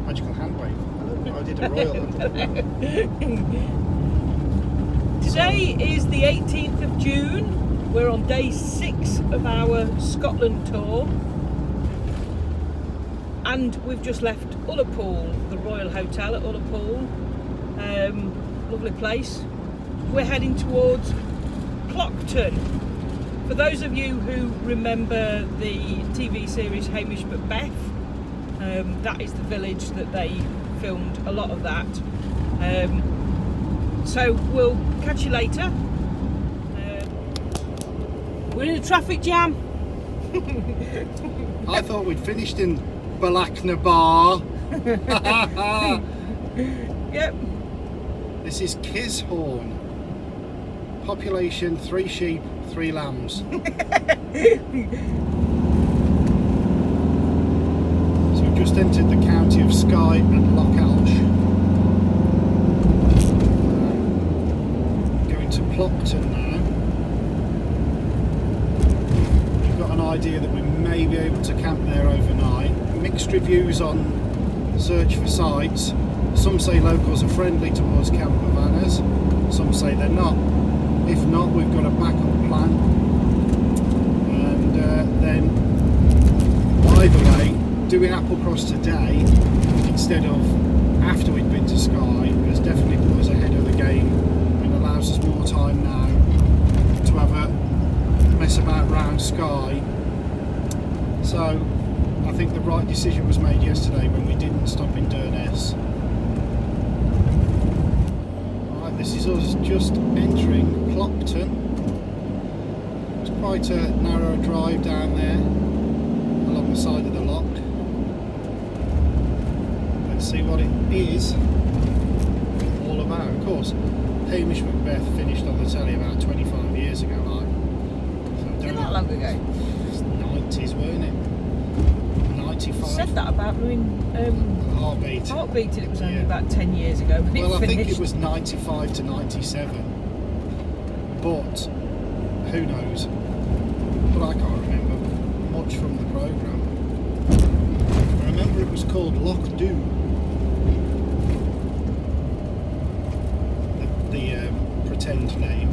Magical hand wave. I did a royal. Today is the 18th of June. We're on day 6 of our Scotland tour. And we've just left Ullapool, the Royal Hotel at Ullapool. Lovely place. We're heading towards Plockton. For those of you who remember the TV series Hamish Macbeth, that is the village that they filmed a lot of that. So we'll catch you later. We're in a traffic jam. I thought we'd finished in Balaknabar. Yep. This is Kishorn. Population 3 sheep, 3 lambs. So we've just entered the county of Skye and Lochdubh. Going to Plockton now. We've got an idea that we may be able to camp there overnight. Mixed reviews on search for sites. Some say locals are friendly towards camper vanners, some say they're not. If not, we've got a backup plan. And then, either way, doing Applecross today instead of after we'd been to Skye has definitely put us ahead of the game and allows us more time now to have a mess about round Skye. So I think the right decision was made yesterday when we didn't stop in Durness. Right, this is us just entering Plockton. It's quite a narrow drive down there along the side of the loch. Let's see what it is all about. Of course, Hamish Macbeth finished on the telly about 25 years ago, like. So Not that long ago. It's 90s, weren't it? 95. Said that about me in Heartbeat, it was only about 10 years ago when well, it finished. I think it was 95 to 97, but who knows? But I can't remember much from the programme. I remember it was called Lochdubh, the pretend name.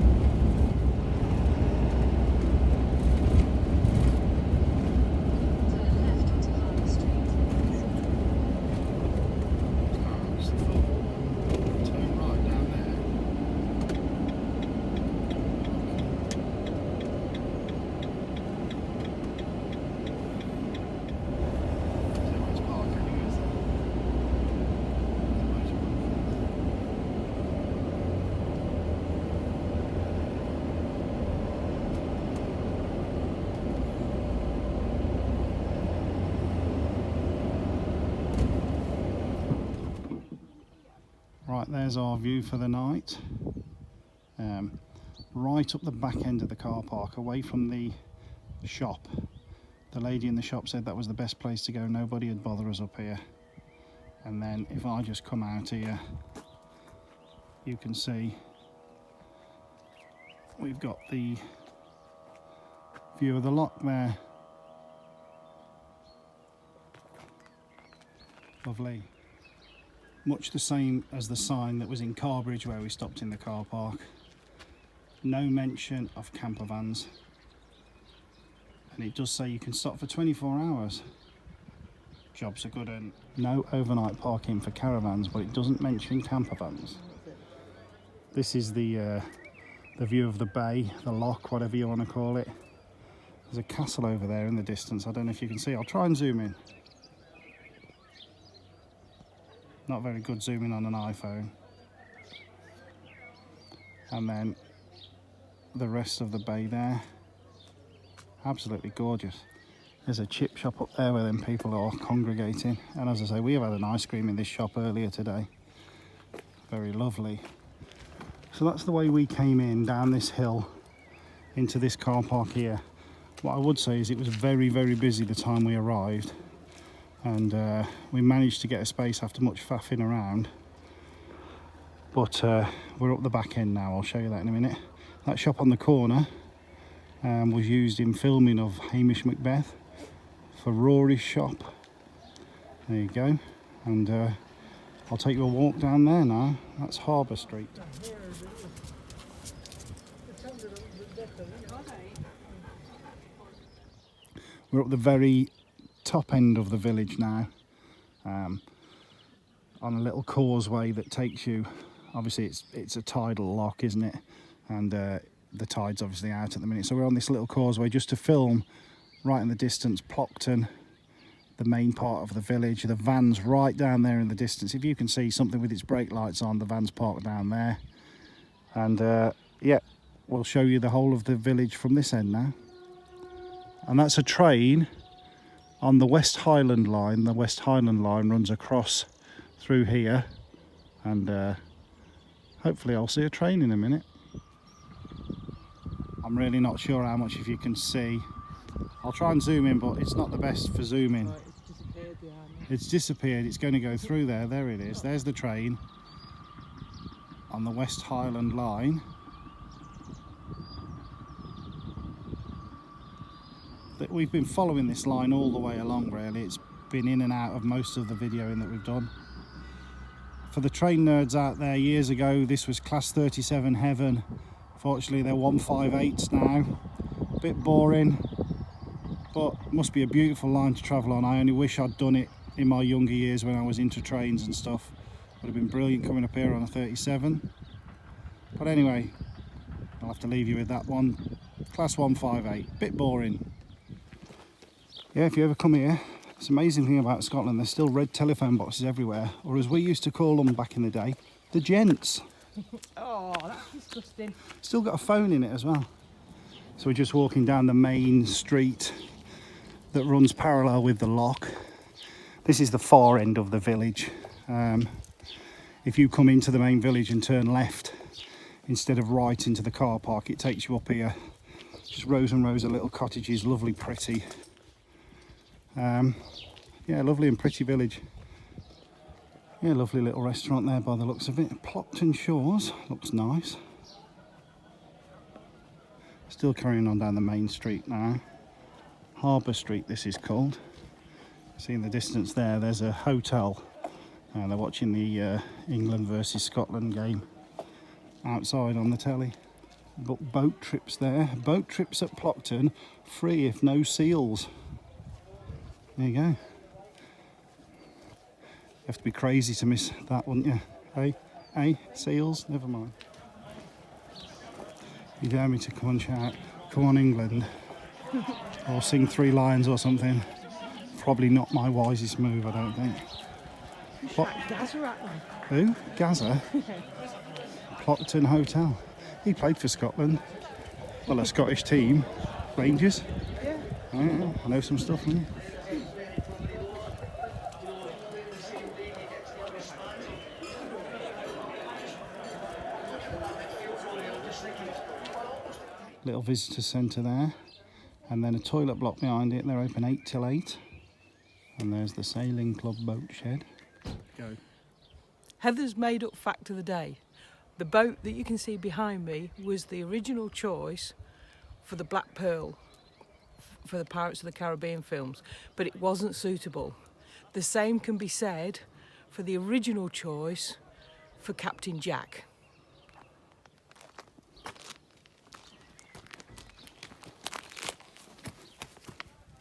Right, there's our view for the night. Right up the back end of the car park, away from the shop. The lady in the shop said that was the best place to go, nobody would bother us up here. And then if I just come out here, you can see we've got the view of the loch there. Lovely. Much the same as the sign that was in Carbridge where we stopped in the car park. No mention of camper vans. And it does say you can stop for 24 hours. Jobs are good, and no overnight parking for caravans, but it doesn't mention camper vans. This is the view of the bay, the loch, whatever you want to call it. There's a castle over there in the distance. I don't know if you can see. I'll try and zoom in. Not very good zooming on an iPhone. And then the rest of the bay there. Absolutely gorgeous. There's a chip shop up there where then people are congregating. And as I say, we have had an ice cream in this shop earlier today. Very lovely. So that's the way we came in, down this hill into this car park here. What I would say is it was very, very busy the time we arrived. And we managed to get a space after much faffing around. But we're up the back end now, I'll show you that in a minute. That shop on the corner was used in filming of Hamish Macbeth for Rory's shop. There you go. And I'll take you a walk down there now. That's Harbour Street. We're up the very top end of the village now, on a little causeway that takes you, obviously it's a tidal lock, isn't it? And the tide's obviously out at the minute, so we're on this little causeway just to film right in the distance Plockton, the main part of the village. The van's right down there in the distance. If you can see something with its brake lights on, the van's parked down there. And yeah, we'll show you the whole of the village from this end now. And that's a train on the West Highland line. The West Highland line runs across through here, and hopefully I'll see a train in a minute. I'm really not sure how much of you can see. I'll try and zoom in, but it's not the best for zooming. Right, it's disappeared behind me. It's disappeared. It's going to go through there. There it is. There's the train on the West Highland line. We've been following this line all the way along, really. It's been in and out of most of the videoing that we've done. For the train nerds out there, years ago this was class 37 heaven. Fortunately they're 158s now. A bit boring, but must be a beautiful line to travel on. I only wish I'd done it in my younger years when I was into trains and stuff. Would have been brilliant coming up here on a 37. But anyway, I'll have to leave you with that one. Class 158, bit boring. Yeah, if you ever come here, it's an amazing thing about Scotland, there's still red telephone boxes everywhere, or as we used to call them back in the day, the gents. Oh, that's disgusting. Still got a phone in it as well. So we're just walking down the main street that runs parallel with the lock. This is the far end of the village. If you come into the main village and turn left instead of right into the car park, it takes you up here. Just rows and rows of little cottages, lovely, pretty. Yeah, lovely and pretty village. Yeah, lovely little restaurant there by the looks of it. Plockton Shores, looks nice. Still carrying on down the main street now. Harbour Street this is called. See in the distance there, there's a hotel. They're watching the England versus Scotland game outside on the telly. But boat trips there. Boat trips at Plockton, free if no seals. There you go. You have to be crazy to miss that, wouldn't you? Hey, hey, seals? Never mind. You dare me to come and shout, "Come on England," or sing 3 lines or something. Probably not my wisest move, I don't think. Gaza at them. Who? Gaza? Plockton Hotel. He played for Scotland. Well, a Scottish team. Rangers. Yeah. Yeah, I know some stuff, man. Little visitor centre there, and then a toilet block behind it. They're open 8 till 8, and there's the sailing club boat shed. Go. Heather's made up fact of the day. The boat that you can see behind me was the original choice for the Black Pearl for the Pirates of the Caribbean films, but it wasn't suitable. The same can be said for the original choice for Captain Jack.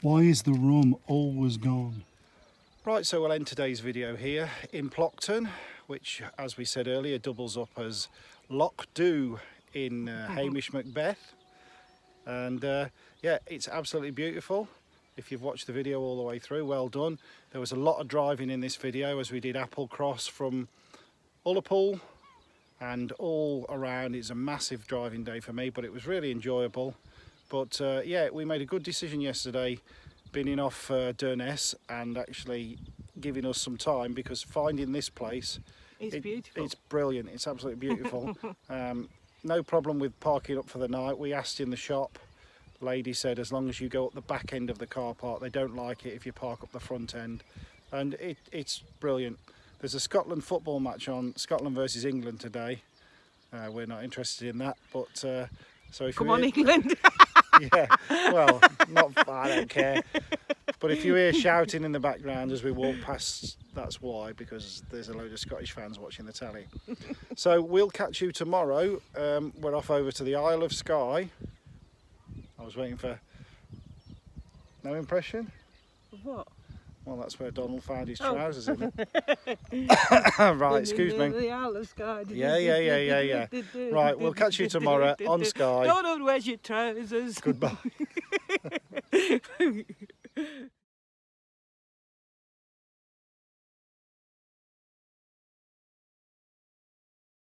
Why is the rum always gone? Right, so we'll end today's video here in Plockton, which, as we said earlier, doubles up as Lochdubh in Hamish Macbeth. And yeah, it's absolutely beautiful. If you've watched the video all the way through, well done. There was a lot of driving in this video as we did Applecross from Ullapool and all around. It's a massive driving day for me, but it was really enjoyable. But yeah, we made a good decision yesterday, binning off Durness and actually giving us some time, because finding this place, It's beautiful. It's brilliant. It's absolutely beautiful. No problem with parking up for the night. We asked in the shop. The lady said as long as you go up the back end of the car park, they don't like it if you park up the front end. And it's brilliant. There's a Scotland football match on, Scotland versus England today. We're not interested in that, but so if Come on, England. yeah, well, not, I don't care. But if you hear shouting in the background as we walk past, that's why, because there's a load of Scottish fans watching the telly. So we'll catch you tomorrow. We're off over to the Isle of Skye. I was waiting for... No impression? What? Well, that's where Donald found his Oh. trousers in. Right, excuse me. The Isle of Skye. Yeah. Right, we'll catch you tomorrow on Skye. Donald, where's your trousers? Goodbye.